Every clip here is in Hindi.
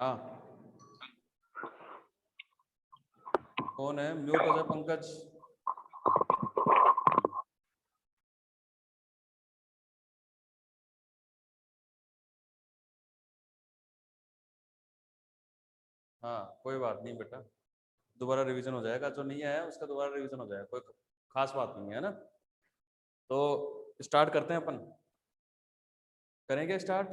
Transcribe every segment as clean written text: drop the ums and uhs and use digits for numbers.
हाँ, कौन है? म्यूट हो जाए पंकज। हाँ, कोई बात नहीं बेटा, दोबारा रिवीजन हो जाएगा। जो नहीं आया उसका दोबारा रिवीजन हो जाएगा, कोई खास बात नहीं है ना। तो स्टार्ट करते हैं अपन, करेंगे स्टार्ट।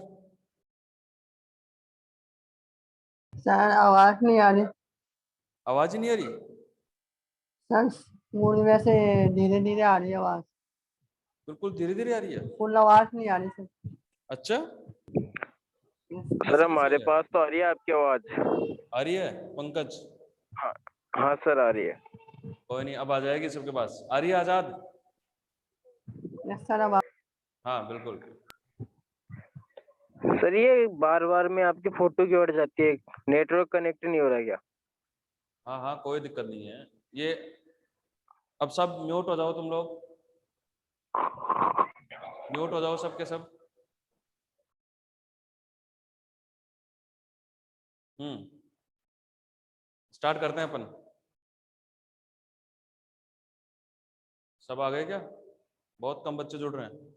सर आवाज नहीं आ रही आवाज ही नहीं आ रही? सर, मूवी में से धीरे धीरे आ रही है आवाज, बिल्कुल धीरे धीरे आ रही है। फुल आवाज नहीं आ रही सर। अच्छा, सर हमारे पास तो आ रही है आपकी आवाज। आ रही है पंकज? हाँ हाँ सर आ रही है। कोई नहीं, अब आ जाएगी सबके पास। आ रही है आजाद? यस सर आवाज। हाँ बिल्कुल। सर ये बार बार में आपकी फोटो क्यों हट जाती है, नेटवर्क कनेक्ट नहीं हो रहा क्या? हाँ हाँ, कोई दिक्कत नहीं है। ये अब सब म्यूट हो जाओ, तुम लोग म्यूट हो जाओ सबके सब। स्टार्ट करते हैं अपन। सब आ गए क्या? बहुत कम बच्चे जुड़ रहे हैं।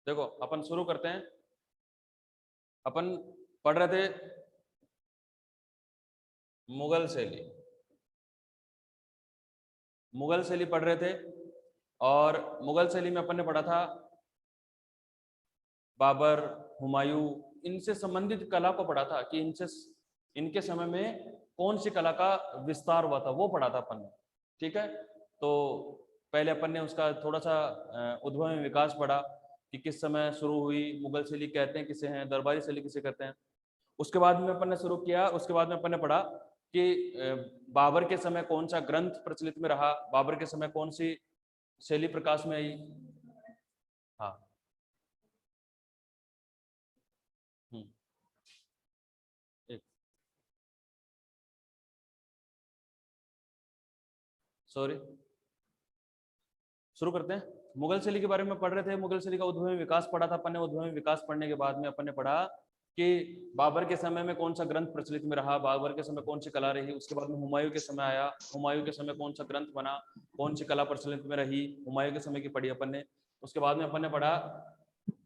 देखो अपन शुरू करते हैं। अपन पढ़ रहे थे मुगल शैली, मुगल शैली पढ़ रहे थे। और मुगल शैली में अपन ने पढ़ा था बाबर, हुमायूं, इनसे संबंधित कला को पढ़ा था कि इनके समय में कौन सी कला का विस्तार हुआ था, वो पढ़ा था अपन ने। ठीक है, तो पहले अपन ने उसका थोड़ा सा उद्भव में विकास पढ़ा कि किस समय शुरू हुई, मुगल शैली कहते हैं किसे हैं, दरबारी शैली किसे कहते हैं। उसके बाद में अपन ने शुरू किया, उसके बाद में अपन ने पढ़ा कि बाबर के समय कौन सा ग्रंथ प्रचलित में रहा, बाबर के समय कौन सी शैली प्रकाश में आई। हाँ एक सॉरी, शुरू करते हैं। मुगल शैली के बारे में पढ़ रहे थे, मुगल शैली का उद्भव में विकास पढ़ा था अपन ने। उद्भव में विकास पढ़ने के बाद में अपन ने पढ़ा कि बाबर के समय में कौन सा ग्रंथ प्रचलित में रहा, बाबर के समय कौन सी कला रही। उसके बाद में हुमायूं के समय आया, हुमायूं के समय कौन सा ग्रंथ बना, कौन सी कला प्रचलित में रही, हुमायूं के समय की पढ़ी अपन ने। उसके बाद में अपन ने पढ़ा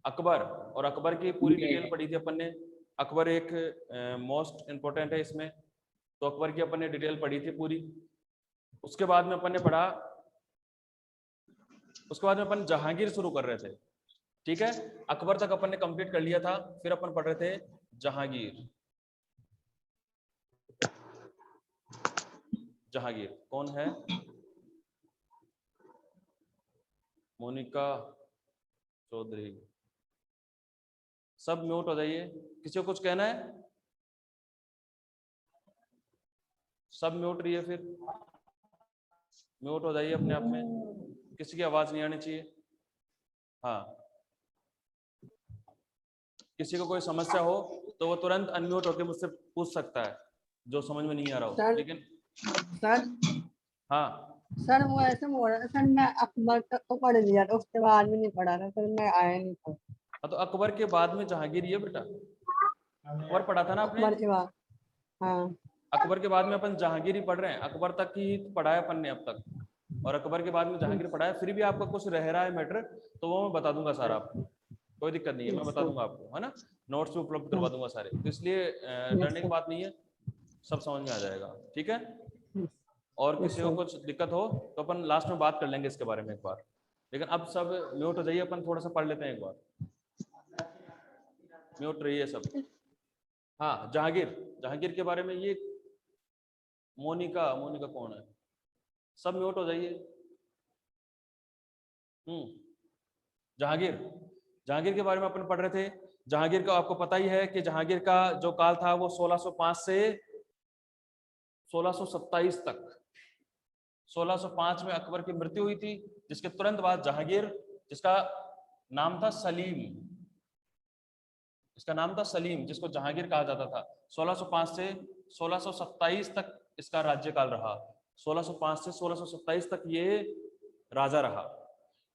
अकबर, और अकबर की पूरी डिटेल पढ़ी थी अपन ने। अकबर एक मोस्ट इंपोर्टेंट है इसमें, तो अकबर की अपन ने डिटेल पढ़ी थी पूरी। उसके बाद में अपन ने पढ़ा, उसके बाद में अपन जहांगीर शुरू कर रहे थे। ठीक है, अकबर तक अपन ने कंप्लीट कर लिया था, फिर अपन पढ़ रहे थे जहांगीर। जहांगीर कौन है? मोनिका चौधरी। सब म्यूट हो जाइए, किसी को कुछ कहना है? सब म्यूट रहिए, फिर म्यूट हो जाइए अपने आप में, किसी की आवाज नहीं आनी चाहिए। हाँ, किसी को कोई समस्या हो तो वो तुरंत अनम्यूट होकर मुझसे पूछ सकता है, जो समझ में नहीं आ रहा हो। सर लेकिन सर हाँ सर वो ऐसे बोल रहा था सर, मैं अकबर तक तो पढ़ लिया था, उसके बाद भी नहीं पढ़ा था सर, मैं आया नहीं था। तो अकबर के बाद में जहांगीर ही है बेटा, अकबर पढ़ा था ना आपने। अकबर के बाद, हाँ अकबर के बाद में अपन जहांगीर ही पढ़ रहे हैं, अकबर तक ही पढ़ा है अपन ने अब तक, और अकबर के बाद में जहांगीर पढ़ा है। फिर भी आपका कुछ रह रहा है मैटर, तो वो मैं बता दूंगा सारा आपको, कोई दिक्कत नहीं है, मैं बता दूंगा आपको, है ना। नोट्स भी उपलब्ध करवा दूंगा सारे, तो इसलिए डरने की बात नहीं है, सब समझ में आ जाएगा। ठीक है, और किसी को कुछ दिक्कत हो तो अपन लास्ट में बात कर लेंगे इसके बारे में एक बार। लेकिन अब सब म्यूट हो जाइए, अपन थोड़ा सा पढ़ लेते हैं एक बार, म्यूट रहिए सब। हाँ, जहांगीर, जहांगीर के बारे में ये मोनिका, मोनिका कौन है? सब म्यूट हो जाइए। जहांगीर, जहांगीर के बारे में अपन पढ़ रहे थे। जहांगीर का आपको पता ही है कि जहांगीर का जो काल था वो 1605 से 1627 तक। 1605 में अकबर की मृत्यु हुई थी, जिसके तुरंत बाद जहांगीर, जिसका नाम था सलीम, इसका नाम था सलीम, जिसको जहांगीर कहा जाता था। 1605 से 1627 तक इसका राज्यकाल रहा। 1605 से 1627 तक ये राजा रहा।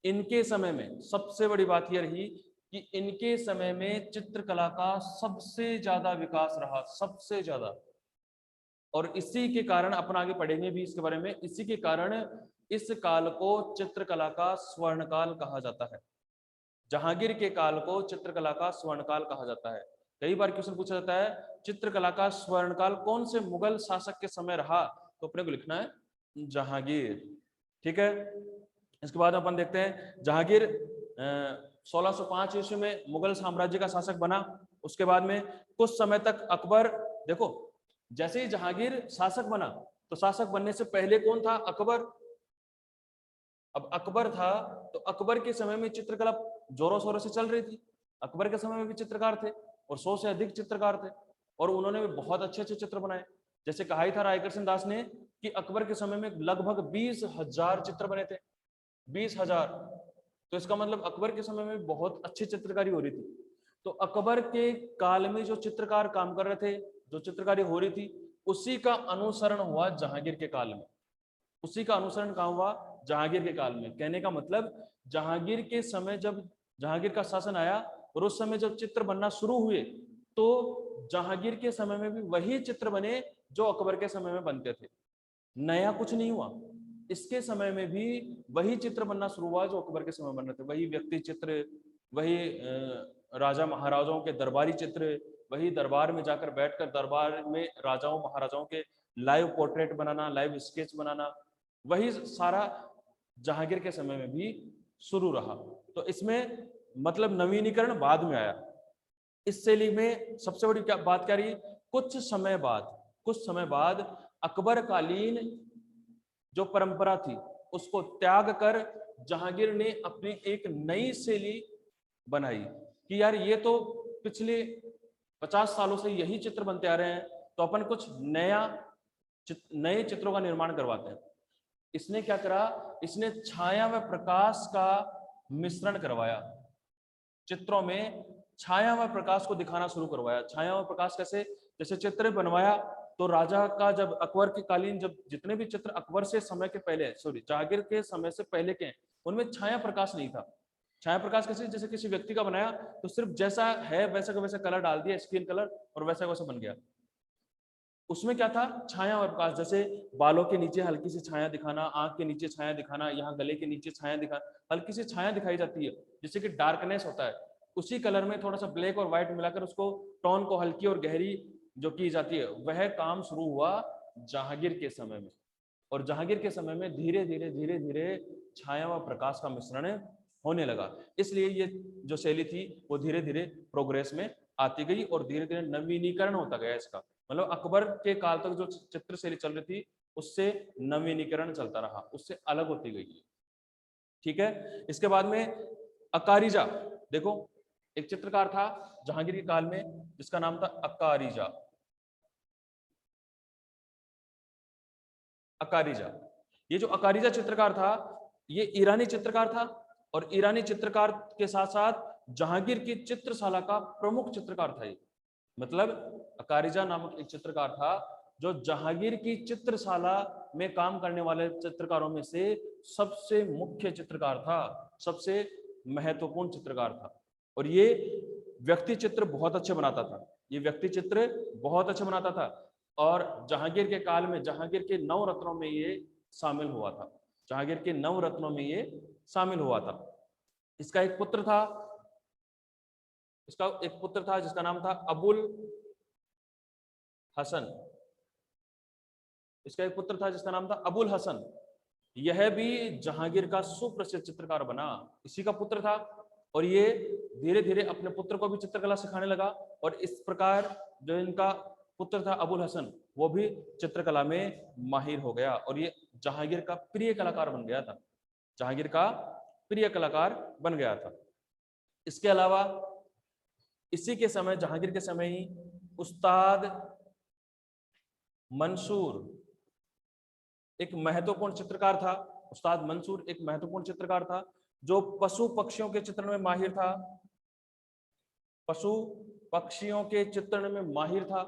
इनके समय में सबसे बड़ी बात यह रही कि इनके समय में चित्रकला का सबसे ज्यादा विकास रहा, सबसे ज्यादा। और इसी के कारण अपन आगे पढ़ेंगे भी इसके बारे में, इसी के कारण इस काल को चित्रकला का स्वर्णकाल कहा जाता है। जहांगीर के काल को चित्रकला का स्वर्णकाल कहा जाता है। कई बार क्वेश्चन पूछा जाता है चित्रकला का स्वर्णकाल कौन से मुगल शासक के समय रहा, तो अपने को लिखना है जहांगीर। ठीक है, इसके बाद अपन देखते हैं जहांगीर 1605 ईस्वी में मुगल साम्राज्य का शासक बना। उसके बाद में कुछ समय तक अकबर, देखो जैसे ही जहांगीर शासक बना तो शासक बनने से पहले कौन था, अकबर। अब अकबर था तो अकबर के समय में चित्रकला जोरों शोरों से चल रही थी। अकबर के समय में भी चित्रकार थे और 100 से अधिक चित्रकार थे और उन्होंने भी बहुत अच्छे अच्छे चित्र बनाए। जैसे कहा ही था रायकर्षण दास ने कि अकबर के समय में लगभग 20,000 चित्र बने थे, 20,000। तो इसका मतलब अकबर के समय में बहुत अच्छी चित्रकारी हो रही थी। तो अकबर के काल में जो चित्रकार काम कर रहे थे, जो चित्रकारी हो रही थी, उसी का अनुसरण हुआ जहांगीर के काल में। उसी का अनुसरण कहाँ हुआ, जहांगीर के काल में। कहने का मतलब जहांगीर के समय जब जहांगीर का शासन आया और उस समय जब चित्र बनना शुरू हुए तो जहांगीर के समय में भी वही चित्र बने जो अकबर के समय में बनते थे, नया कुछ नहीं हुआ। इसके समय में भी वही चित्र बनना शुरू हुआ जो अकबर के समय बन रहे थे, वही व्यक्ति चित्र, वही राजा महाराजाओं के दरबारी चित्र, वही दरबार में जाकर बैठकर दरबार में राजाओं महाराजाओं के लाइव पोर्ट्रेट बनाना, लाइव स्केच बनाना, वही सारा जहांगीर के समय में भी शुरू रहा। तो इसमें मतलब नवीनीकरण बाद में आया। इस शैली में सबसे बड़ी बात क्या रही, कुछ समय बाद अकबर कालीन जो परंपरा थी उसको त्याग कर जहांगीर ने अपनी एक नई शैली बनाई कि यार ये तो पिछले 50 सालों से यही चित्र बनते आ रहे हैं, तो अपन कुछ नए चित्रों का निर्माण करवाते हैं। इसने क्या करा, इसने छाया व प्रकाश का मिश्रण करवाया। चित्रों में छाया व प्रकाश को दिखाना शुरू करवाया। छाया व प्रकाश कैसे, जैसे चित्र बनवाया तो राजा का जब अकबर के कालीन जब जितने भी चित्र अकबर से समय के पहले जहांगीर के समय से पहले के उनमें छाया प्रकाश नहीं था। छाया प्रकाश कैसे, जैसे किसी व्यक्ति का बनाया तो सिर्फ जैसा है वैसा का वैसा कलर डाल दिया, स्किन कलर, और वैसा वैसा बन गया। उसमें क्या था, छाया और प्रकाश। जैसे बालों के नीचे हल्की सी छाया दिखाना, आंख के नीचे छाया दिखाना, यहाँ गले के नीचे छाया दिखाना, हल्की सी छाया दिखाई जाती है जिससे कि डार्कनेस होता है। उसी कलर में थोड़ा सा ब्लैक और व्हाइट मिलाकर उसको टोन को हल्की और गहरी जो की जाती है, वह काम शुरू हुआ जहांगीर के समय में। और जहांगीर के समय में धीरे धीरे छाया व प्रकाश का मिश्रण होने लगा। इसलिए ये जो शैली थी वो धीरे धीरे प्रोग्रेस में आती गई और धीरे धीरे नवीनीकरण होता गया इसका। मतलब अकबर के काल तक जो चित्र शैली चल रही थी उससे नवीनीकरण चलता रहा, उससे अलग होती गई। ठीक है, इसके बाद में अकारिजा, देखो एक चित्रकार था जहांगीर के काल में जिसका नाम था अकारिजा। अकारिजा, ये जो अकारिजा चित्रकार था ये ईरानी चित्रकार था और ईरानी चित्रकार के साथ साथ जहांगीर की चित्रशाला का प्रमुख चित्रकार था ये। मतलब अकारिजा नामक एक चित्रकार था जो जहांगीर की चित्रशाला में काम करने वाले चित्रकारों में से सबसे मुख्य चित्रकार था, सबसे महत्वपूर्ण चित्रकार था। और ये व्यक्ति चित्र बहुत अच्छे बनाता था, ये व्यक्ति चित्र बहुत अच्छे बनाता था। और जहांगीर के काल में जहांगीर के 9 रत्नों में ये शामिल हुआ था, जहांगीर के 9 रत्नों में ये शामिल हुआ था। इसका एक पुत्र था जिसका नाम था अबुल हसन। इसका एक पुत्र था जिसका नाम था अबुल हसन। यह भी जहांगीर का सुप्रसिद्ध चित्रकार बना, इसी का पुत्र था। और ये धीरे धीरे अपने पुत्र को भी चित्रकला सिखाने लगा और इस प्रकार जो इनका पुत्र था अबुल हसन वो भी चित्रकला में माहिर हो गया और ये जहांगीर का प्रिय कलाकार बन गया था, जहांगीर का प्रिय कलाकार बन गया था। इसके अलावा इसी के समय जहांगीर के समय ही उस्ताद मंसूर एक महत्वपूर्ण चित्रकार था। उस्ताद मंसूर एक महत्वपूर्ण चित्रकार था जो पशु पक्षियों के चित्रण में माहिर था, पशु पक्षियों के चित्रण में माहिर था,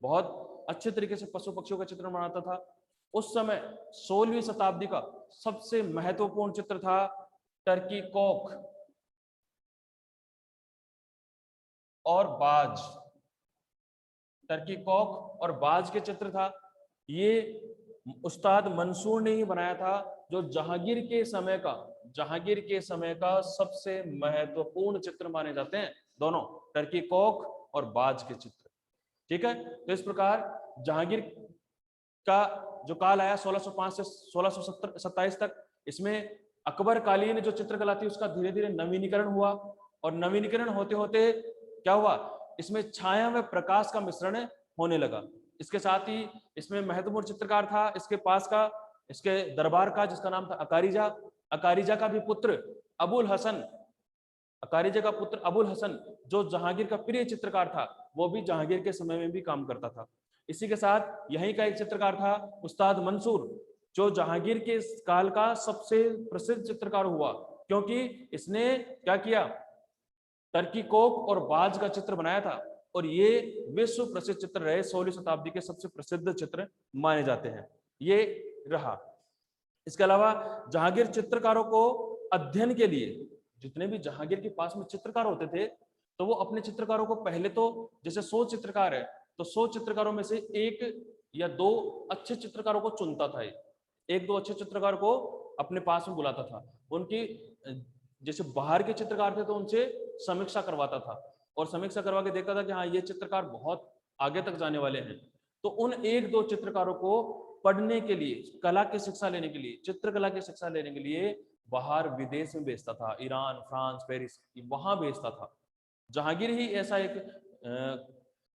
बहुत अच्छे तरीके से पशु पक्षियों का चित्रण बनाता था। उस समय 16वीं शताब्दी का सबसे महत्वपूर्ण चित्र था टर्की कॉक और बाज। टर्की कॉक और बाज के चित्र था। ये उस्ताद मंसूर ने ही बनाया था, जो जहांगीर के समय का सबसे महत्वपूर्ण चित्र माने जाते हैं दोनों, टर्की कॉक और बाज के चित्र। ठीक है, तो इस प्रकार जहांगीर का जो काल आया 1605 से 1627 तक, इसमें अकबर कालीन जो चित्रकला थी उसका धीरे धीरे नवीनीकरण हुआ, और नवीनीकरण होते होते क्या हुआ, इसमें छाया में प्रकाश का मिश्रण होने लगा। इसके साथ ही इसमें महत्वपूर्ण चित्रकार था इसके पास का, इसके दरबार का, जिसका नाम था अकारिजा। अकारिजा का भी पुत्र अबुल हसन, अकारिजा का पुत्र अबुल हसन जो जहांगीर का प्रिय चित्रकार था, वो भी जहांगीर के समय में भी काम करता था। इसी के साथ यहीं का एक चित्रकार था उस्ताद मंसूर, जो जहांगीर के काल का सबसे प्रसिद्ध चित्रकार हुआ, क्योंकि इसने क्या किया, टर्की कॉक और बाज का चित्र बनाया था, और ये विश्व प्रसिद्ध चित्र रहे, 16वीं शताब्दी के सबसे प्रसिद्ध चित्र माने जाते हैं। ये रहा। इसके अलावा जहांगीर चित्रकारों को अध्ययन के लिए, जितने भी जहांगीर के पास में चित्रकार होते थे, तो वो अपने चित्रकारों को पहले तो, जैसे 100 चित्रकार है तो 100 चित्रकारों में से 1 या 2 अच्छे चित्रकारों को चुनता था, 1-2 अच्छे चित्रकार को अपने पास में बुलाता था। उनकी जैसे बाहर के चित्रकार थे तो उनसे समीक्षा करवाता था, और समीक्षा करवा के देखता था कि हाँ ये चित्रकार बहुत आगे तक जाने वाले हैं, तो उन 1-2 चित्रकारों को पढ़ने के लिए, कला की शिक्षा लेने के लिए, चित्रकला की शिक्षा लेने के लिए बाहर विदेश में भेजता था, ईरान, फ्रांस, पेरिस, वहां भेजता था। जहांगीर ही ऐसा एक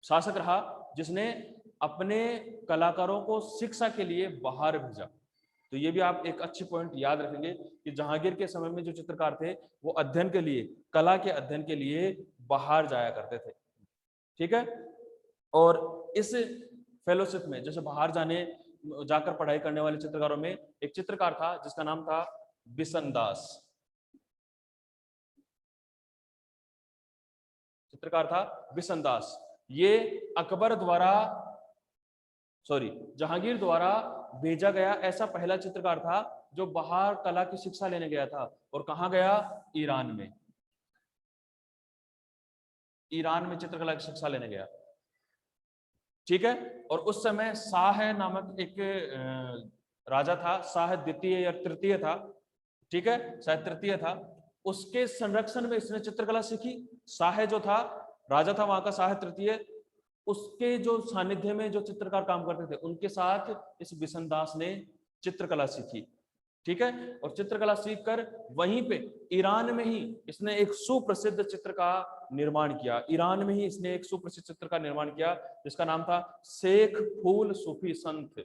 शासक रहा जिसने अपने कलाकारों को शिक्षा के लिए बाहर भेजा। तो ये भी आप एक अच्छी पॉइंट याद रखेंगे कि जहांगीर के समय में जो चित्रकार थे वो अध्ययन के लिए, कला के अध्ययन के लिए बाहर जाया करते थे। ठीक है, और इस फेलोशिप में, जैसे बाहर जाकर पढ़ाई करने वाले चित्रकारों में एक चित्रकार था जिसका नाम था बिशन दास। चित्रकार था बिशन दास। ये जहांगीर द्वारा भेजा गया ऐसा पहला चित्रकार था जो बाहर कला की शिक्षा लेने गया था। और कहां गया? ईरान में। ईरान में चित्रकला की शिक्षा लेने गया। ठीक है, और उस समय शाह नामक एक राजा था, शाह द्वितीय या तृतीय था, ठीक है, शायद तृतीय था। उसके संरक्षण में इसने चित्रकला सीखी। शाह जो था, राजा था वहां का, शाह तृतीय, उसके जो सानिध्य में जो चित्रकार काम करते थे उनके साथ इस बिशन दास ने चित्रकला सीखी। ठीक है, और चित्रकला सीखकर वहीं पे ईरान में ही इसने एक सुप्रसिद्ध चित्र का निर्माण किया। ईरान में ही इसने एक सुप्रसिद्ध चित्र का निर्माण किया जिसका नाम था शेख फूल सूफी संत।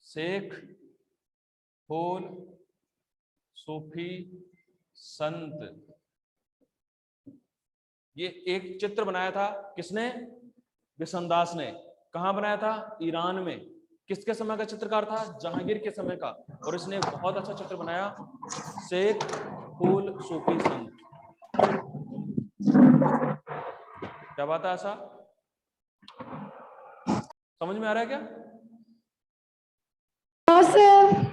शेख फूल सूफी संत, ये एक चित्र बनाया था किसने? बिशन दास ने। कहां बनाया था? ईरान में। किसके समय का चित्रकार था? जहांगीर के समय का। और इसने बहुत अच्छा चित्र बनाया, शेख फूल सूफी संत। क्या बात है, ऐसा समझ में आ रहा है क्या? No sir.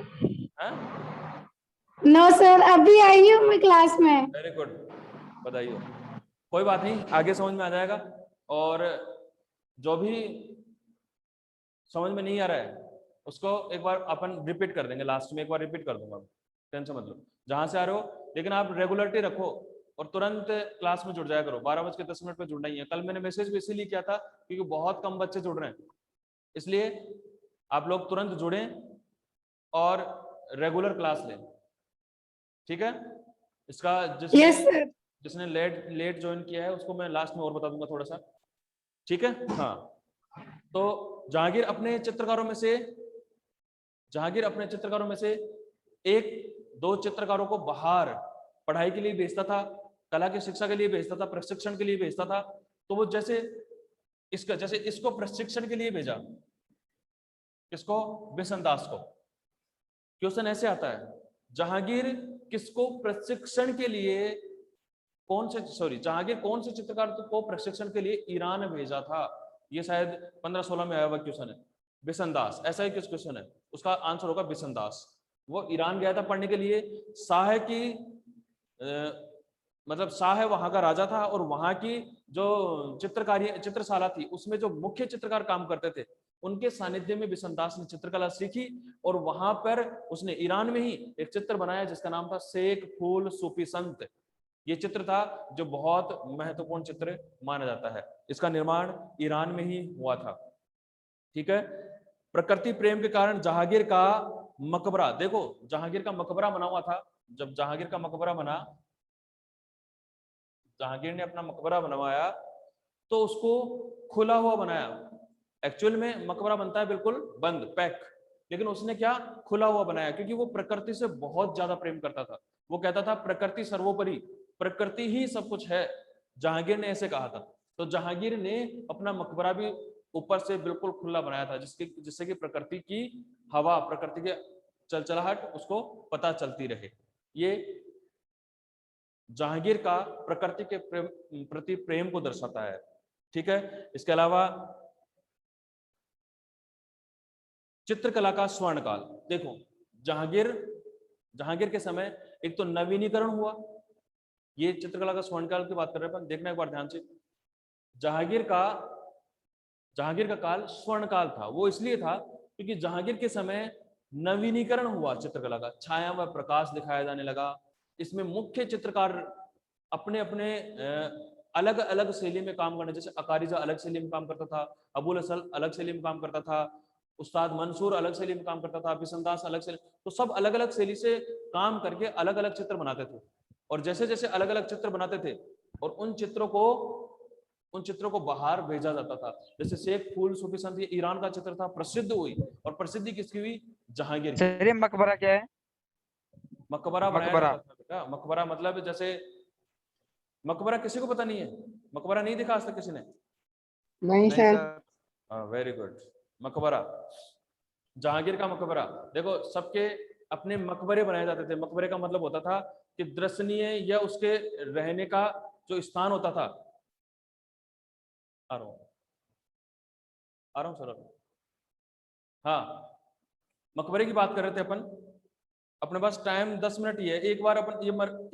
नो सर, अभी आई हूँ मैं क्लास में। वेरी गुड, बताइए। कोई बात नहीं, आगे समझ में आ जाएगा। और जो भी समझ में नहीं आ रहा है उसको एक बार अपन रिपीट कर देंगे, लास्ट में एक बार रिपीट कर दूंगा, टेंशन मत लो जहां से आ रहे हो। लेकिन आप रेगुलरिटी रखो और तुरंत क्लास में जुड़ जाया करो। 12:10 पे जुड़ना ही है। कल मैंने मैसेज भी इसीलिए किया था क्योंकि बहुत कम बच्चे जुड़ रहे हैं, इसलिए आप लोग तुरंत जुड़ें और रेगुलर क्लास लें। ठीक है, इसका जिसने लेट ज्वाइन किया है उसको मैं लास्ट में और बता दूंगा थोड़ा सा। ठीक है, हाँ। तो जहांगीर अपने चित्रकारों में से 1-2 चित्रकारों को बाहर पढ़ाई के लिए भेजता था, कला की शिक्षा के लिए भेजता था, प्रशिक्षण के लिए भेजता था। तो वो जैसे इसको प्रशिक्षण के लिए भेजा, किसको? बिशन दास को। क्वेश्चन ऐसे आता है, जहांगीर किसको प्रशिक्षण के लिए जहांगीर कौन से चित्रकार को प्रशिक्षण के लिए ईरान भेजा था? ये शायद 15-16 में आया हुआ क्वेश्चन है। बिसनदास, ऐसा ही कुछ क्वेश्चन है, उसका आंसर होगा बिसनदास। वो ईरान गया था पढ़ने के लिए। शाह की मतलब शाह वहां का राजा था, और वहां की जो चित्रशाला थी उसमें जो मुख्य चित्रकार काम करते थे, उनके सानिध्य में बिसनदास ने चित्रकला सीखी, और वहां पर उसने ईरान में ही एक चित्र बनाया जिसका नाम था शेख फूल सूफी संत। ये चित्र था जो बहुत महत्वपूर्ण चित्र माना जाता है। इसका निर्माण ईरान में ही हुआ था। ठीक है। प्रकृति प्रेम के कारण जहांगीर का मकबरा, देखो जहांगीर का मकबरा बना हुआ था। जब जहांगीर का मकबरा बना, जहांगीर ने अपना मकबरा बनवाया तो उसको खुला हुआ बनाया। एक्चुअल में मकबरा बनता है बिल्कुल बंद पैक, लेकिन उसने क्या खुला हुआ बनाया, क्योंकि वो प्रकृति से बहुत ज्यादा प्रेम करता था। वो कहता था प्रकृति सर्वोपरि, प्रकृति ही सब कुछ है। जहांगीर ने ऐसे कहा था। तो जहांगीर ने अपना मकबरा भी ऊपर से बिल्कुल खुला बनाया था, जिससे कि प्रकृति की हवा, प्रकृति के चलचलाहट उसको पता चलती रहे। ये जहांगीर का प्रकृति के प्रति प्रेम को दर्शाता है। ठीक है। इसके अलावा चित्रकला का स्वर्णकाल, देखो जहांगीर के समय एक तो नवीनीकरण हुआ। ये चित्रकला का स्वर्णकाल की बात कर रहे हैं, देखना एक बार ध्यान से। जहांगीर का काल स्वर्णकाल था। वो इसलिए था क्योंकि जहांगीर के समय नवीनीकरण हुआ चित्रकला का, छाया व प्रकाश दिखाया जाने लगा। इसमें मुख्य चित्रकार अपने अपने अलग अलग शैली में काम करने, जैसे अकारिजा अलग शैली में काम करता था, अबुल असल अलग शैली में काम करता था, उस्ताद मंसूर अलग शैली में काम करता था, बिसनदास अलग शैली, तो सब अलग अलग शैली से काम करके अलग अलग चित्र बनाते थे। और जैसे जैसे अलग अलग चित्र बनाते थे और उन चित्रों को बाहर भेजा जाता था। जैसे शेख फूल सूफी संत, ये ईरान का चित्र था, प्रसिद्ध हुई। और प्रसिद्धि किसकी हुई? जहांगीर की। सर ये मकबरा क्या है? मकबरा बनाया मकबरा। जाता था बेटा। मकबरा मतलब जैसे, मकबरा किसी को पता नहीं है? मकबरा नहीं देखा आज तक किसी ने? नहीं नहीं सर। सर। Very good. मकबरा, जहांगीर का मकबरा, देखो सबके अपने मकबरे बनाए जाते थे। मकबरे का मतलब होता था कि दर्शनीय या उसके रहने का जो स्थान होता था। आ रहा हूँ सर। हाँ, मकबरे की बात कर रहे थे अपन। अपने पास टाइम 10 मिनट ही है। एक बार अपन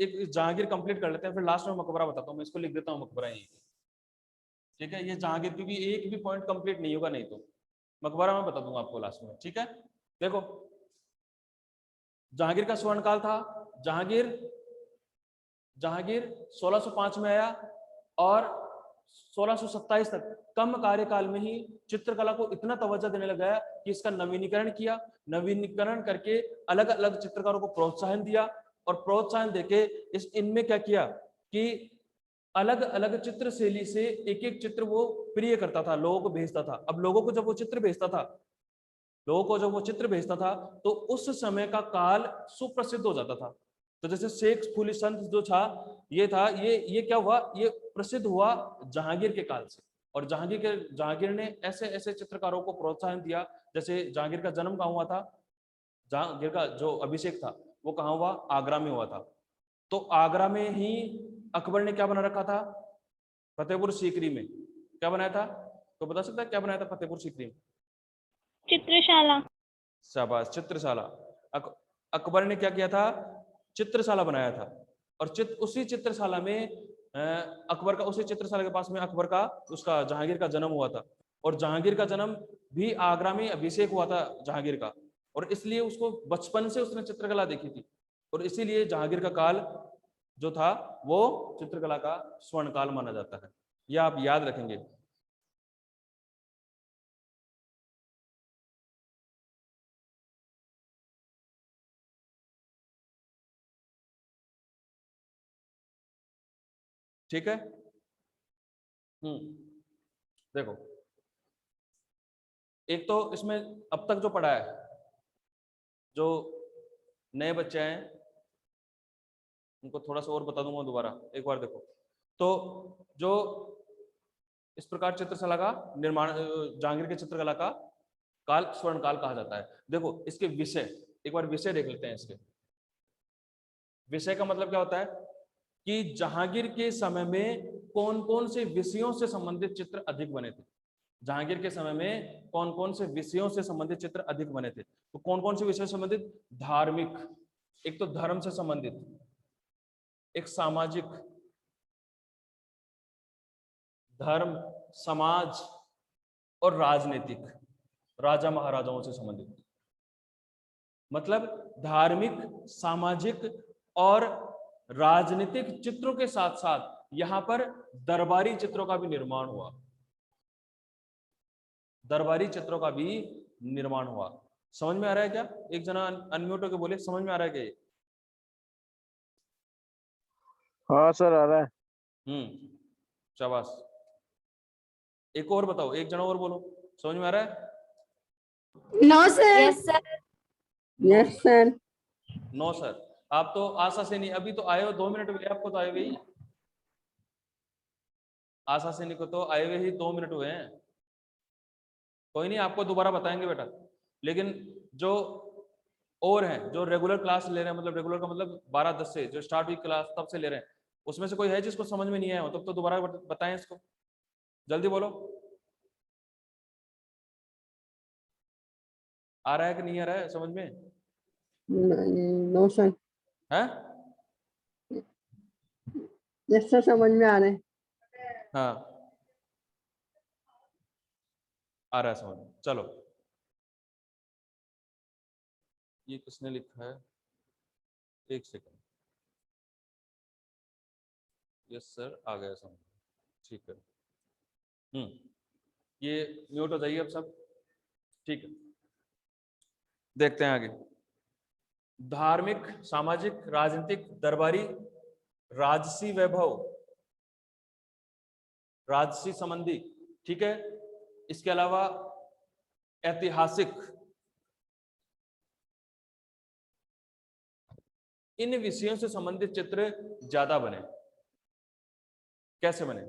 एक जहांगीर कंप्लीट कर लेते हैं, फिर लास्ट में मकबरा बताता हूँ। मैं इसको लिख देता हूँ मकबरा ही। ठीक है, ये जहांगीर, क्योंकि एक भी पॉइंट कंप्लीट नहीं होगा नहीं तो। मकबरा मैं बता दूंगा आपको लास्ट में। ठीक है, देखो जहांगीर का स्वर्णकाल था। जहांगीर 1605 में आया और 1627 तक कम कार्यकाल में ही चित्रकला को इतना तवज्जो देने लगा कि इसका नवीनीकरण किया। नवीनीकरण करके अलग अलग चित्रकारों को प्रोत्साहन दिया, और प्रोत्साहन देके इनमें क्या किया कि अलग अलग चित्र शैली से एक एक चित्र वो प्रिय करता था, लोगों को भेजता था। अब लोगों को जब वो चित्र भेजता था तो उस समय का काल सुप्रसिद्ध हो जाता था। तो जैसे शेख फूली संत जो था, ये क्या हुआ, ये प्रसिद्ध हुआ जहांगीर के काल से। और जहांगीर ने ऐसे ऐसे चित्रकारों को प्रोत्साहन दिया। जैसे जहांगीर का जन्म कहाँ हुआ था? जहांगीर का जो अभिषेक था वो कहाँ हुआ? आगरा में हुआ था। तो आगरा में ही अकबर ने क्या बना रखा था? फतेहपुर सीकरी में क्या बनाया था? तो बता सकता है क्या बनाया था फतेहपुर सीकरी में? चित्रशाला। शाबाश, चित्रशाला। अकबर ने क्या किया था? चित्रशाला बनाया था। और उसी चित्रशाला में उसी चित्रशाला के पास में अकबर का, उसका जहांगीर का जन्म हुआ था। और जहांगीर का जन्म भी आगरा में अभिषेक हुआ था जहांगीर का, और इसलिए उसको बचपन से उसने चित्रकला देखी थी। और इसीलिए जहांगीर का काल जो था वो चित्रकला का स्वर्णकाल माना जाता है। यह आप याद रखेंगे। ठीक है। देखो, एक तो इसमें अब तक जो पढ़ा है, जो नए बच्चे हैं उनको थोड़ा सा और बता दूंगा दोबारा एक बार। देखो तो जो इस प्रकार चित्रशाला का निर्माण, जहांगीर के चित्रकला का काल स्वर्णकाल कहा जाता है। देखो इसके विषय, एक बार विषय देख लेते हैं। इसके विषय का मतलब क्या होता है कि जहांगीर के समय में कौन कौन से विषयों से संबंधित चित्र अधिक बने थे। जहांगीर के समय में कौन कौन से विषयों से संबंधित चित्र अधिक बने थे? तो कौन कौन से विषयों से संबंधित? धार्मिक, एक तो धर्म से संबंधित, एक सामाजिक, धर्म, समाज और राजनीतिक, राजा महाराजाओं से संबंधित। मतलब धार्मिक, सामाजिक और राजनीतिक चित्रों के साथ साथ यहां पर दरबारी चित्रों का भी निर्माण हुआ। दरबारी चित्रों का भी निर्माण हुआ। समझ में आ रहा है क्या? एक जना अनम्यूट होकर बोले, समझ में आ रहा है क्या ये? हाँ सर आ रहा है। शाबाश। एक और बताओ, एक जना और बोलो, समझ में आ रहा है? No sir. Yes sir. Yes sir. No sir. आप तो आशा से नहीं, अभी तो आए हो, 2 मिनट हुए आपको तो आए हुए ही। आशा से नहीं को तो आए हुए ही 2 मिनट हुए हैं। कोई नहीं, आपको दोबारा बताएंगे बेटा। लेकिन जो और हैं, जो रेगुलर क्लास ले रहे हैं, मतलब रेगुलर का मतलब 12-10 से जो स्टार्ट हुई क्लास तब से ले रहे हैं, उसमें से कोई है जिसको समझ में नहीं आया हो, तब तो दोबारा बताएं इसको, जल्दी बोलो। आ रहा है कि नहीं आ रहा है समझ में? No sir. है? यस सर, समझ में आ रहे हैं। हाँ, आ रहा है समझ में। चलो, ये किसने लिखा है? एक सेकंड। यस सर, आ गया समझ में। ठीक है। ये म्यूट हो जाइए अब सब। ठीक है, देखते हैं आगे। धार्मिक, सामाजिक, राजनीतिक, दरबारी, राजसी वैभव, राजसी संबंधी, ठीक है। इसके अलावा ऐतिहासिक, इन विषयों से संबंधित चित्र ज्यादा बने। कैसे बने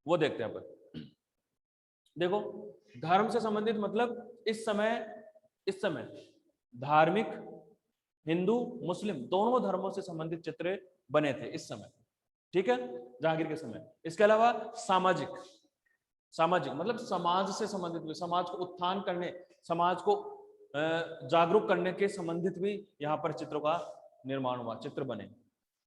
वो देखते हैं अपन। देखो, धर्म से संबंधित मतलब इस समय धार्मिक, हिंदू मुस्लिम दोनों धर्मों से संबंधित चित्र बने थे इस समय, ठीक है, जहांगीर के समय। इसके अलावा सामाजिक, सामाजिक मतलब समाज से संबंधित भी, समाज को उत्थान करने, समाज को जागरूक करने के संबंधित भी यहाँ पर चित्रों का निर्माण हुआ, चित्र बने।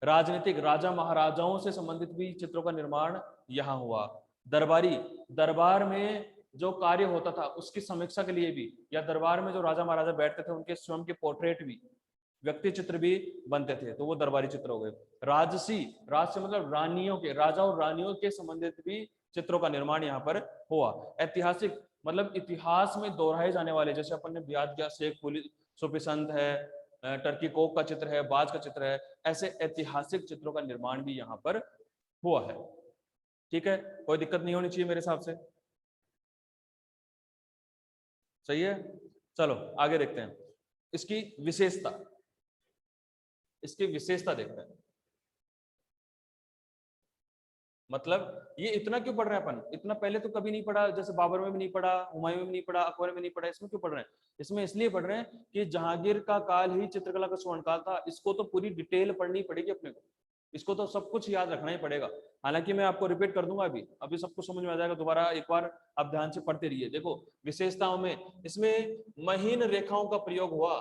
राजनीतिक, राजा महाराजाओं से संबंधित भी चित्रों का निर्माण यहाँ हुआ। दरबारी, दरबार में जो कार्य होता था उसकी समीक्षा के लिए भी, या दरबार में जो राजा महाराजा बैठते थे उनके स्वयं के पोर्ट्रेट भी, व्यक्ति चित्र भी बनते थे, तो वो दरबारी चित्र हो गए। राजसी, राज से मतलब रानियों के, राजा और रानियों के संबंधित भी चित्रों का निर्माण यहाँ पर हुआ। ऐतिहासिक मतलब इतिहास में दोहराए जाने वाले, जैसे अपन ने याद किया शेख सुफिसंत है, टर्की कोक का चित्र है, बाज का चित्र है, ऐसे ऐतिहासिक चित्रों का निर्माण भी यहाँ पर हुआ है। ठीक है, कोई दिक्कत नहीं होनी चाहिए मेरे हिसाब से। सही है, चलो आगे देखते हैं। इसकी विशेषता, इसकी विशेषता देखते हैं। मतलब ये इतना क्यों पढ़ रहे हैं अपन? इतना पहले तो कभी नहीं पढ़ा, जैसे बाबर में भी नहीं पढ़ा, हुमायूं में भी नहीं पढ़ा, अकबर में नहीं पढ़ा, इसमें क्यों पढ़ रहे हैं? इसमें इसलिए पढ़ रहे हैं कि जहांगीर का काल ही चित्रकला का स्वर्ण काल था। इसको तो पूरी डिटेल पढ़नी पड़ेगी अपने को, इसको तो सब कुछ याद रखना ही पड़ेगा। हालांकि मैं आपको रिपीट कर दूंगा, अभी सब कुछ समझ में आ जाएगा। दोबारा एक बार आप ध्यान से पढ़ते रहिए। देखो विशेषताओं में, इसमें महीन रेखाओं का प्रयोग हुआ।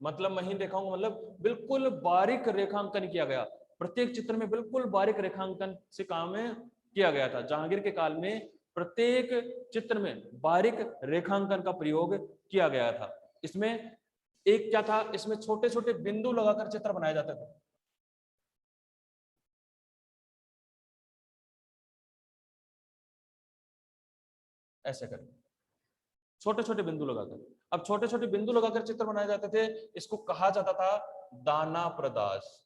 मतलब महीन रेखाओं का मतलब बिल्कुल बारीक रेखांकन किया गया। प्रत्येक चित्र में बिल्कुल बारीक रेखांकन से काम किया गया था। जहांगीर के काल में प्रत्येक चित्र में बारीक रेखांकन का प्रयोग किया गया था। इसमें एक क्या था, इसमें छोटे छोटे बिंदु लगाकर चित्र बनाए जाते थे। ऐसे कर छोटे छोटे बिंदु लगाकर, अब छोटे छोटे बिंदु लगाकर चित्र बनाए जाते थे। इसको कहा जाता था दाना प्रदास,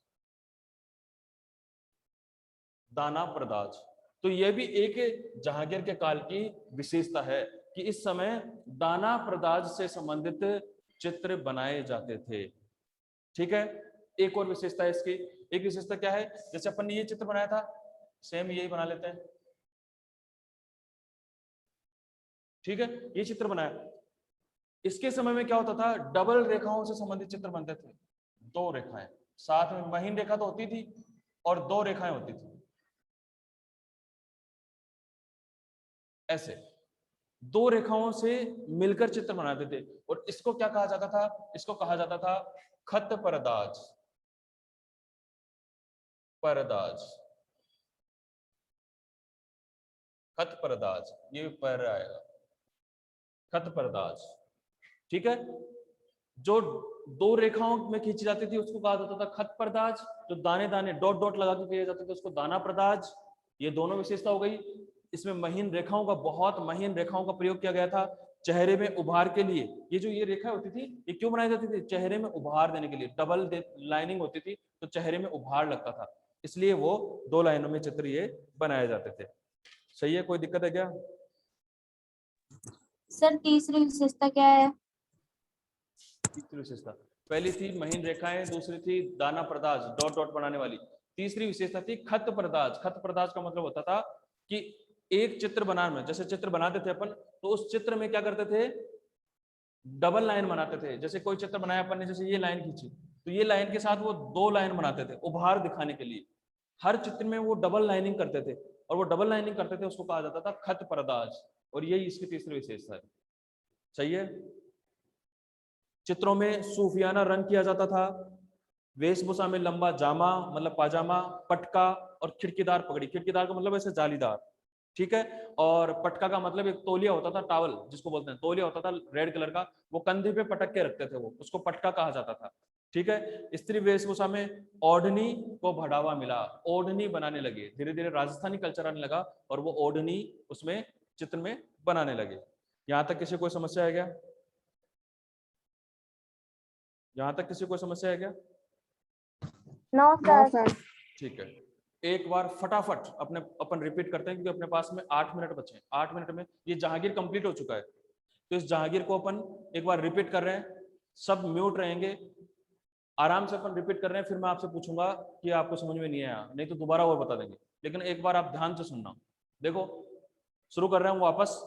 दाना प्रदाज। तो यह भी एक जहांगीर के काल की विशेषता है कि इस समय दाना प्रदाज से संबंधित चित्र बनाए जाते थे। ठीक है, एक और विशेषता है इसकी। एक विशेषता क्या है, जैसे अपन ने ये चित्र बनाया था, सेम यही बना लेते हैं। ठीक है, ये चित्र बनाया, इसके समय में क्या होता था, डबल रेखाओं से संबंधित चित्र बनते थे। 2 रेखाएं साथ में, महीन रेखा तो होती थी और 2 रेखाएं होती थी। ऐसे दो रेखाओं से मिलकर चित्र बनाते थे, और इसको क्या कहा जाता था? इसको कहा जाता था खत परदाज। परदाज, खत परदाज, ये पर आएगा, खत परदाज। ठीक है, जो दो रेखाओं में खींची जाती थी उसको कहा जाता था खत परदाज, जो दाने दाने डॉट डॉट लगा के किए जाते थे उसको दाना परदाज। ये दोनों विशेषता हो गई। इसमें महीन रेखाओं का, बहुत महीन रेखाओं का प्रयोग किया गया था चेहरे में उभार के लिए। ये जो ये रेखा होती थी ये क्यों बनाई जाती थी? चेहरे में उभार देने के लिए, डबल लाइनिंग होती थी तो चेहरे में उभार लगता था, इसलिए वो दो लाइनों में चित्र ये बनाए जाते थे। सही है, कोई दिक्कत है क्या? सर तीसरी विशेषता क्या है? तीसरी विशेषता, पहली थी महीन रेखाएं, दूसरी थी दाना परदाज, डॉट डॉट बनाने वाली। तीसरी विशेषता थी खत परदाज। खत परदाज का मतलब होता था कि एक चित्र बनाने में, जैसे चित्र बनाते थे अपन, तो उस चित्र में क्या करते थे? डबल लाइन बनाते थे। जैसे कोई चित्र बनाया अपन ने, जैसे ये लाइन खींची, तो ये लाइन के साथ वो दो लाइन बनाते थे उभार दिखाने के लिए। हर चित्र में वो डबल लाइनिंग करते थे, और वो डबल लाइनिंग करते थे उसको कहा जाता था खत परदाज, और यही इसकी तीसरी विशेषता है। सही है। चित्रों में सूफियाना रंग किया जाता था। वेशभूषा में लंबा जामा मतलब पाजामा, पटका और खिड़कीदार पगड़ी। खिड़कीदार का मतलब ऐसे जालीदार, ठीक है। और पटका का मतलब एक तौलिया होता था, टावल जिसको बोलते हैं, तौलिया होता था रेड कलर का, वो कंधे पे पटक के रखते थे, वो उसको पटका कहा जाता था। ठीक है। स्त्री वेशभूषा में ओढ़नी को बढ़ावा मिला, ओढ़नी बनाने लगे, धीरे धीरे राजस्थानी कल्चर आने लगा और वो ओढ़नी उसमें चित्र में बनाने लगे। यहां तक किसी कोई समस्या है क्या? यहां तक किसी को समस्या है क्या? No no sir. सर। ठीक है, एक बार फटाफट अपन रिपीट करते हैं क्योंकि अपने पास में 8 मिनट बचे हैं। 8 मिनट में ये जहांगीर कंप्लीट हो चुका है, तो इस जहांगीर को अपन एक बार रिपीट कर रहे हैं। सब म्यूट रहेंगे, आराम से अपन रिपीट कर रहे हैं। फिर मैं आपसे पूछूंगा कि आपको समझ में नहीं आया, नहीं तो दोबारा और बता देंगे, लेकिन एक बार आप ध्यान से सुनना। देखो, शुरू कर रहे हैं वापस।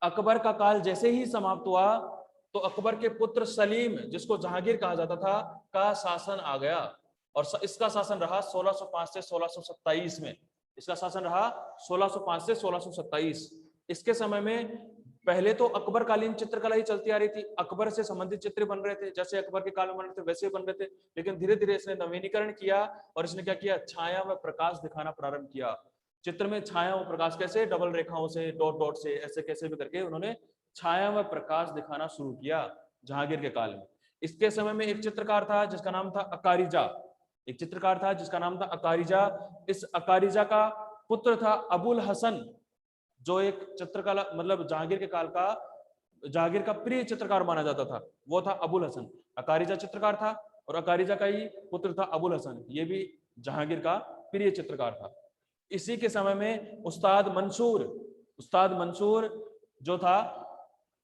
अकबर का काल जैसे ही समाप्त हुआ तो अकबर के पुत्र सलीम, जिसको जहांगीर कहा जाता था, का शासन आ गया, और इसका शासन रहा 1605 से 1627 में। इसका शासन रहा 1605 से 1627। इसके समय में पहले तो अकबर कालीन चित्रकला ही चलती आ रही थी, अकबर से संबंधित चित्र बन रहे थे, जैसे अकबर के काल में बन रहे थे वैसे बन रहे थे। लेकिन धीरे धीरे इसने नवीनीकरण किया और इसने क्या किया? छाया व प्रकाश दिखाना प्रारंभ किया। चित्र में छाया व प्रकाश कैसे? डबल रेखाओं से, डॉट डॉट से, ऐसे कैसे भी करके उन्होंने छाया व प्रकाश दिखाना शुरू किया जहांगीर के काल में। इसके समय में एक चित्रकार था जिसका नाम था अकारिजा। एक चित्रकार था जिसका नाम था अकारिजा। इस अकारिजा का पुत्र था अबुल हसन, जो एक चित्रकला मतलब जहांगीर के काल का, जहांगीर का प्रिय चित्रकार माना जाता था, वो था अबुल हसन। अकारिजा चित्रकार था और अकारिजा का ही पुत्र था अबुल हसन, ये भी जहांगीर का प्रिय चित्रकार था। इसी के समय में उस्ताद मंसूर जो था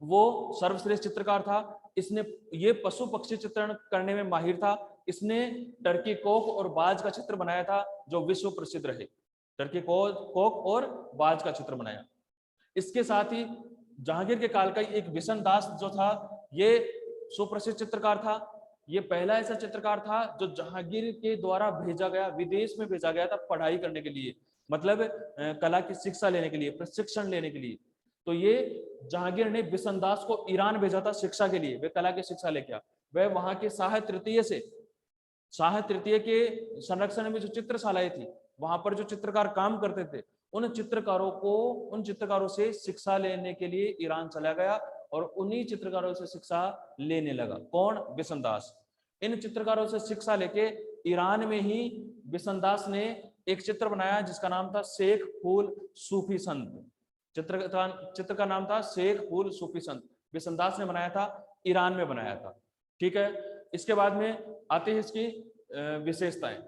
वो सर्वश्रेष्ठ चित्रकार था। इसने ये पशु पक्षी चित्रण करने में माहिर था। इसने टर्की कोक और बाज का चित्र बनाया था जो विश्व प्रसिद्ध रहे। टर्की कोक और बाज का चित्र बनाया। इसके साथ ही जहांगीर के काल का एक बिशन दास जो था, ये सुप्रसिद्ध चित्रकार था। ये पहला ऐसा चित्रकार था जो जहांगीर के द्वारा भेजा गया, विदेश में भेजा गया था पढ़ाई करने के लिए, मतलब कला की शिक्षा लेने के लिए, प्रशिक्षण लेने के लिए। तो ये जहांगीर ने बिशन दास को ईरान भेजा था शिक्षा के लिए, वे कला की शिक्षा लेके आ। वह वहां के शाह तृतीय के संरक्षण में जो चित्रशालाएं थी, वहां पर जो चित्रकार काम करते थे, उन चित्रकारों से शिक्षा लेने के लिए ईरान चला गया और उन्हीं चित्रकारों से शिक्षा लेने लगा। कौन? बिशन दास। इन चित्रकारों से शिक्षा लेके ईरान में ही बिशन दास ने एक चित्र बनाया जिसका नाम था शेख फूल सूफी संत। चित्र का नाम था शेख फूल सूफी संत। बिशन दास ने बनाया था, ईरान में बनाया था। ठीक है। इसके बाद में आती है इसकी विशेषताएं।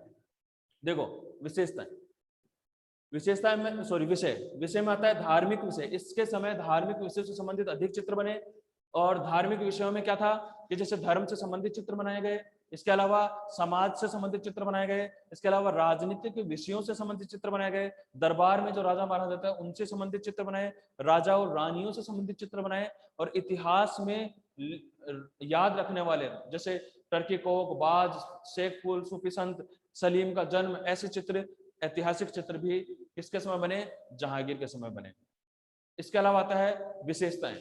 देखो, विशेषताएं में विषय में आता है धार्मिक विषय। इसके समय धार्मिक विषय से संबंधित अधिक चित्र बने, और धार्मिक विषयों में क्या था कि जैसे धर्म से संबंधित चित्र बनाए गए, इसके अलावा समाज से संबंधित चित्र बनाए गए, इसके अलावा राजनीतिक विषयों से संबंधित चित्र बनाए गए, दरबार में जो राजा महाराजा थे उनसे संबंधित चित्र बनाए, राजा और रानियों से संबंधित चित्र बनाए, और इतिहास में याद रखने वाले जैसे टर्की कोक, बाज, शेख फूल सूफी संत, सलीम का जन्म, ऐसे चित्र, ऐतिहासिक चित्र भी किसके समय बने? जहांगीर के समय बने। इसके अलावा आता है विशेषताएं।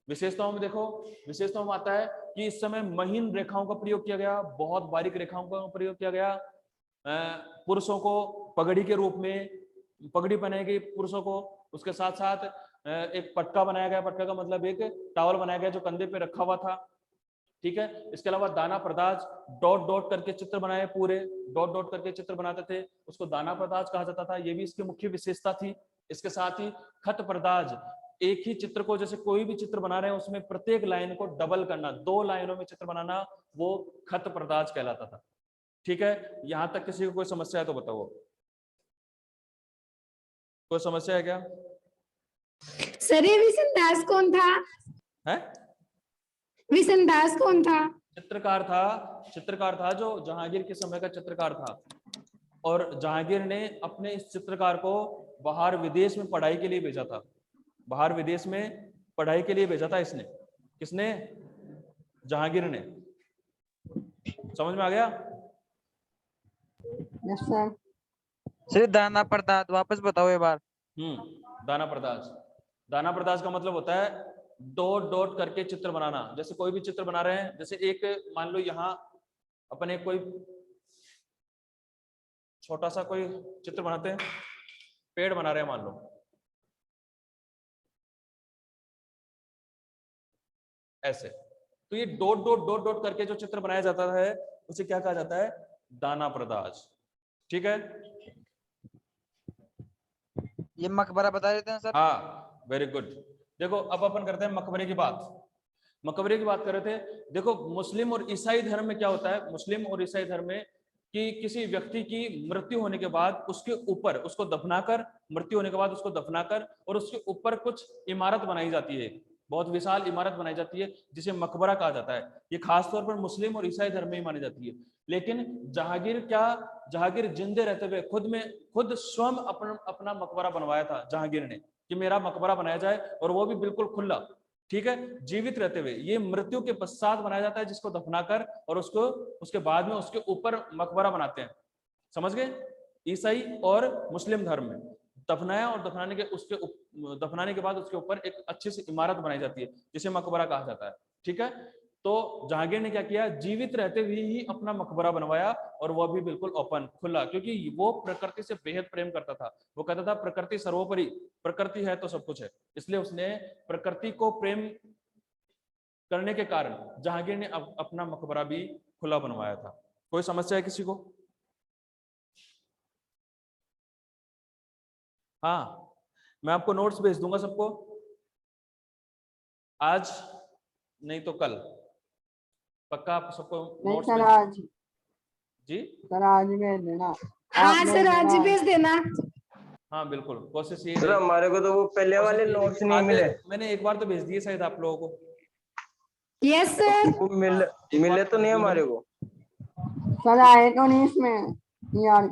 विशेषताओं में देखो, विशेषताओं में आता है कि इस समय महीन रेखाओं का प्रयोग किया गया, बहुत बारीक रेखाओं का प्रयोग किया गया। पुरुषों को पगड़ी के रूप में पगड़ी बनाई गई पुरुषों को, उसके साथ साथ एक पटका बनाया गया, पटका का मतलब एक टॉवल बनाया गया जो कंधे पे रखा हुआ था, ठीक है। इसके अलावा दाना प्रदाज, डॉट डॉट करके चित्र बनाए, पूरे डॉट डॉट करके चित्र बनाते थे, उसको दाना प्रदाज कहा जाता था, ये भी इसकी मुख्य विशेषता थी। इसके साथ ही खत प्रदाज, एक ही चित्र को, जैसे कोई भी चित्र बना रहे हैं उसमें प्रत्येक लाइन को डबल करना, 2 लाइनों में चित्र बनाना, वो खत प्रदाज कहलाता था, ठीक है। यहां तक किसी को कोई समस्या है तो बताओ, कोई समस्या है क्या? सर ये विसनदास कौन था? है विसनदास कौन था? चित्रकार था, चित्रकार था जो जहांगीर के समय का चित्रकार था, और जहांगीर ने अपने इस चित्रकार को बाहर विदेश में पढ़ाई के लिए भेजा था, बाहर विदेश में पढ़ाई के लिए भेजा था इसने, किसने? जहांगीर ने। समझ में आ गया? Yes sir. सर दाना प्रदाद वापस बताओ एक बार। दाना प्रदाज, दाना प्रदाज का मतलब होता है डॉट डॉट करके चित्र बनाना। जैसे कोई भी चित्र बना रहे हैं, जैसे एक मान लो यहाँ अपन एक कोई छोटा सा कोई चित्र बनाते हैं, पेड़ बना रहे हैं मान लो, ऐसे, तो ये डॉट डॉट डॉट डॉट करके जो चित्र बनाया जाता है उसे क्या कहा जाता है? दाना प्रदाज, ठीक है। ये मकबरा बता देते हैं सर। हाँ, वेरी गुड। देखो अब अपन करते हैं मकबरे की बात। मकबरे की बात कर रहे थे। देखो मुस्लिम और ईसाई धर्म में क्या होता है, मुस्लिम और ईसाई धर्म में कि किसी व्यक्ति की मृत्यु होने के बाद उसके ऊपर उसको दफनाकर, मृत्यु होने के बाद उसको दफनाकर और उसके ऊपर कुछ इमारत बनाई जाती है, बहुत विशाल इमारत बनाई जाती है जिसे मकबरा कहा जाता है। ये खासतौर पर मुस्लिम और ईसाई धर्म में ही मानी जाती है। लेकिन जहांगीर जहांगीर जिंदे रहते हुए खुद स्वयं अपना मकबरा बनवाया था जहांगीर ने, कि मेरा मकबरा बनाया जाए, और वो भी बिल्कुल खुला, ठीक है, जीवित रहते हुए। ये मृत्यु के पश्चात बनाया जाता है जिसको दफनाकर, और उसको उसके बाद में उसके ऊपर मकबरा बनाते हैं। समझ गए? ईसाई और मुस्लिम धर्म में दफनाया और दफनाने के बाद उसके ऊपर एक अच्छी सी इमारत बनाई जाती है जिसे मकबरा कहा जाता है, ठीक है। तो जहांगीर ने क्या किया, जीवित रहते हुए ही अपना मकबरा बनवाया, और वह भी बिल्कुल ओपन, खुला, क्योंकि वो प्रकृति से बेहद प्रेम करता था। वो कहता था प्रकृति सर्वोपरि, प्रकृति है तो सब कुछ है, इसलिए उसने प्रकृति को प्रेम करने के कारण जहांगीर ने अपना मकबरा भी खुला बनवाया था। कोई समस्या है किसी को? हाँ, मैं आपको नोट्स भेज दूंगा सबको, आज नहीं तो कल, पक्का आप सबको नहीं नोट्स सर भेज। आज, जी सर आज भेज देना। हाँ सर आज ही भेज देना। हाँ बिल्कुल, कोशिश ये सर हमारे को तो वो पहले वाले नोट्स नहीं मिले। मैंने एक बार तो भेज दिए शायद आप लोगों को। Yes sir. वो मिले तो नहीं हमारे को। सर आए तो नहीं इसमें यार।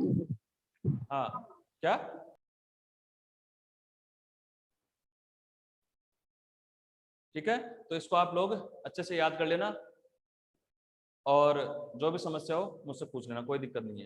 हाँ क्या? ठीक है, तो इसको आप लोग अच्छे से याद कर लेना, और जो भी समस्या हो मुझसे पूछ लेना, कोई दिक्कत नहीं है।